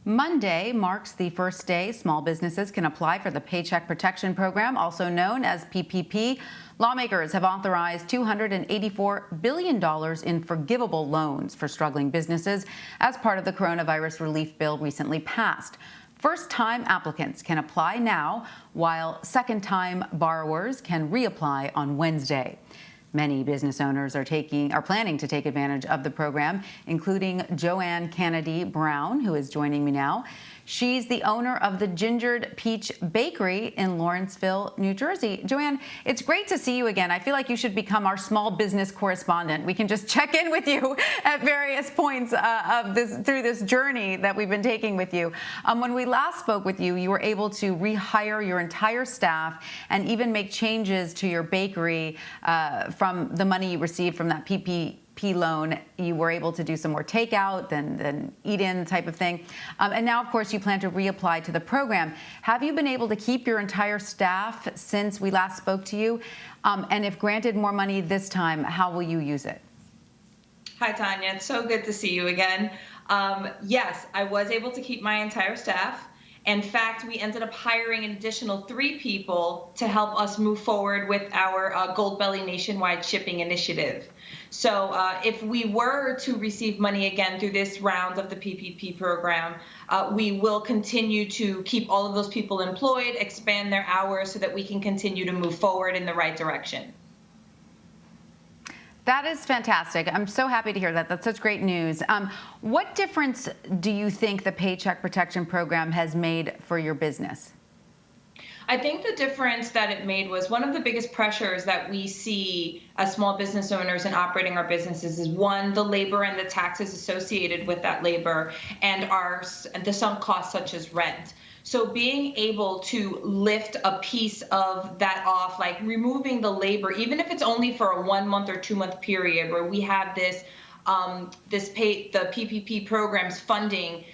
Monday marks the first day small businesses can apply for the Paycheck Protection Program, also known as PPP. Lawmakers have authorized $284 billion in forgivable loans for struggling businesses as part of the coronavirus relief bill recently passed. First-time applicants can apply now, while second-time borrowers can reapply on Wednesday. Many business owners are planning to take advantage of the program, including Joanne Canady-Brown, who is joining me now. She's the owner of the Gingered Peach Bakery in Lawrenceville, New Jersey. Joanne, it's great to see you again. I feel like you should become our small business correspondent. We can just check in with you at various points through this journey that we've been taking with you. When we last spoke with you, you were able to rehire your entire staff and even make changes to your bakery from the money you received from that PPP loan. You were able to do some more takeout than eat-in type of thing. And now, of course, you plan to reapply to the program. Have you been able to keep your entire staff since we last spoke to you? And if granted more money this time, how will you use it? Hi, Tanya. It's so good to see you again. Yes, I was able to keep my entire staff. In fact, we ended up hiring an additional 3 people to help us move forward with our Gold Belly nationwide shipping initiative. So if we were to receive money again through this round of the PPP program, we will continue to keep all of those people employed, expand their hours so that we can continue to move forward in the right direction. That is fantastic. I'm so happy to hear that. That's such great news. What difference do you think the Paycheck Protection Program has made for your business? I think the difference that it made was one of the biggest pressures that we see as small business owners in operating our businesses is, one, the labor and the taxes associated with that labor and the sunk costs such as rent. So being able to lift a piece of that off, like removing the labor, even if it's only for a 1-month or 2-month period where we have the PPP program's funding,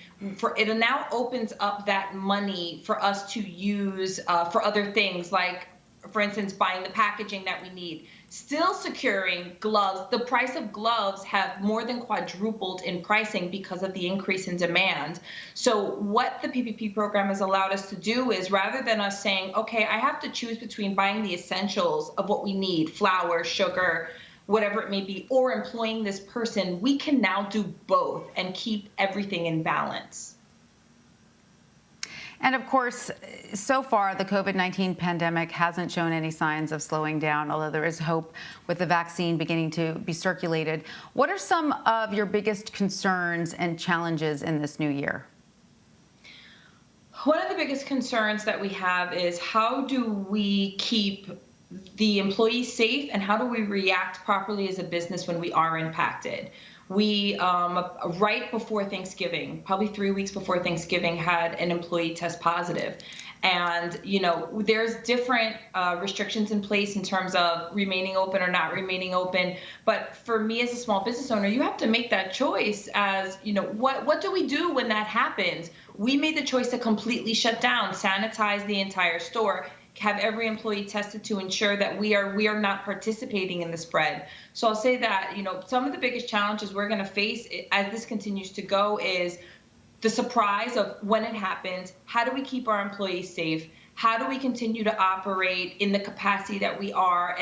it now opens up that money for us to use for other things, like, for instance, buying the packaging that we need. Still securing gloves. The price of gloves have more than quadrupled in pricing because of the increase in demand. So what the PPP program has allowed us to do is, rather than us saying, okay, I have to choose between buying the essentials of what we need, flour, sugar, whatever it may be, or employing this person, we can now do both and keep everything in balance. And of course, so far, the COVID-19 pandemic hasn't shown any signs of slowing down, although there is hope with the vaccine beginning to be circulated. What are some of your biggest concerns and challenges in this new year? One of the biggest concerns that we have is, how do we keep the employees safe, and how do we react properly as a business when we are impacted? We, right before Thanksgiving, probably 3 weeks before Thanksgiving, had an employee test positive. And, you know, there's different restrictions in place in terms of remaining open or not remaining open. But for me as a small business owner, you have to make that choice as, you know, what do we do when that happens? We made the choice to completely shut down, sanitize the entire store, have every employee tested to ensure that we are not participating in the spread. So I'll say that, you know, some of the biggest challenges we're going to face as this continues to go is the surprise of when it happens. How do we keep our employees safe? How do we continue to operate in the capacity that we are?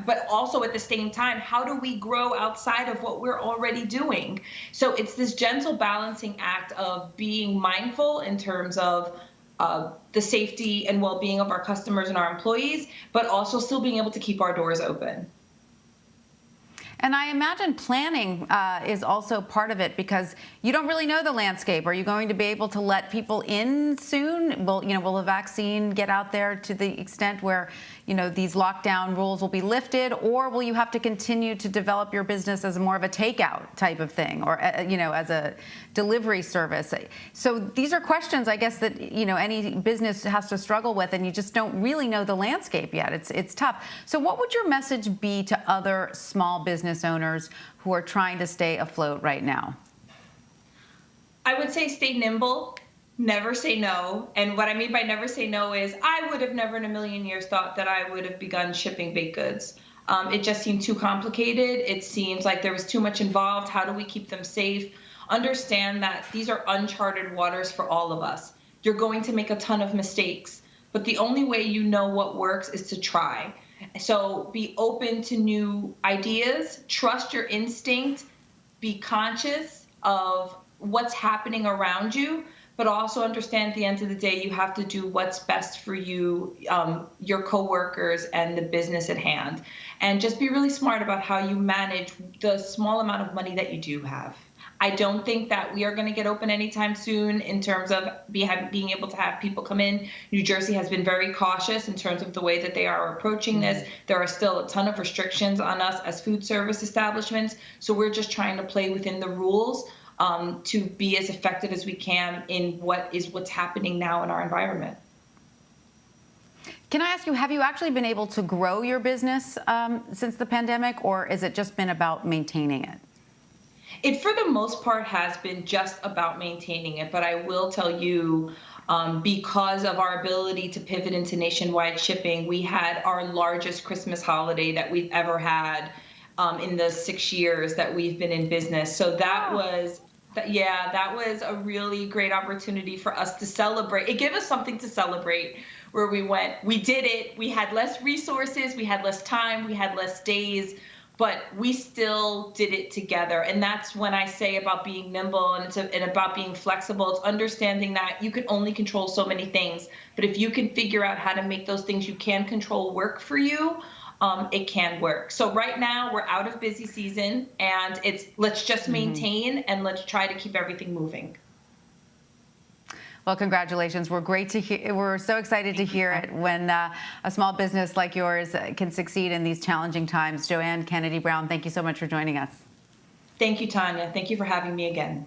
But also at the same time, how do we grow outside of what we're already doing? So it's this gentle balancing act of being mindful in terms of the safety and well-being of our customers and our employees, but also still being able to keep our doors open. And I imagine planning is also part of it, because you don't really know the landscape. Are you going to be able to let people in soon? Will the vaccine get out there to the extent where, you know, these lockdown rules will be lifted, or will you have to continue to develop your business as more of a takeout type of thing, or you know, as a delivery service? So these are questions, I guess, that, you know, any business has to struggle with, and you just don't really know the landscape yet. It's tough. So what would your message be to other small business owners who are trying to stay afloat right now? I would say stay nimble, never say no. And what I mean by never say no is, I would have never in a million years thought that I would have begun shipping baked goods. It just seemed too complicated. It seems like there was too much involved. How do we keep them safe? understand that these are uncharted waters for all of us. You're going to make a ton of mistakes, but the only way you know what works is to try. So be open to new ideas, trust your instinct, be conscious of what's happening around you, but also understand at the end of the day, you have to do what's best for you, your coworkers, and the business at hand. And just be really smart about how you manage the small amount of money that you do have. I don't think that we are going to get open anytime soon in terms of being able to have people come in. New Jersey has been very cautious in terms of the way that they are approaching this. There are still a ton of restrictions on us as food service establishments. So we're just trying to play within the rules to be as effective as we can in what's happening now in our environment. Can I ask you, have you actually been able to grow your business since the pandemic, or has it just been about maintaining it? It, for the most part, has been just about maintaining it. But I will tell you, because of our ability to pivot into nationwide shipping, we had our largest Christmas holiday that we've ever had in the 6 years that we've been in business. So that was, that was a really great opportunity for us to celebrate. It gave us something to celebrate, where we did it. We had less resources, we had less time, we had less days, but we still did it together. And that's when I say about being nimble and about being flexible. It's understanding that you can only control so many things. But if you can figure out how to make those things you can control work for you, it can work. So right now we're out of busy season, and let's just maintain and let's try to keep everything moving. Well, congratulations. We're so excited to hear it when a small business like yours can succeed in these challenging times. Joanne Canady-Brown, thank you so much for joining us. Thank you, Tanya. Thank you for having me again.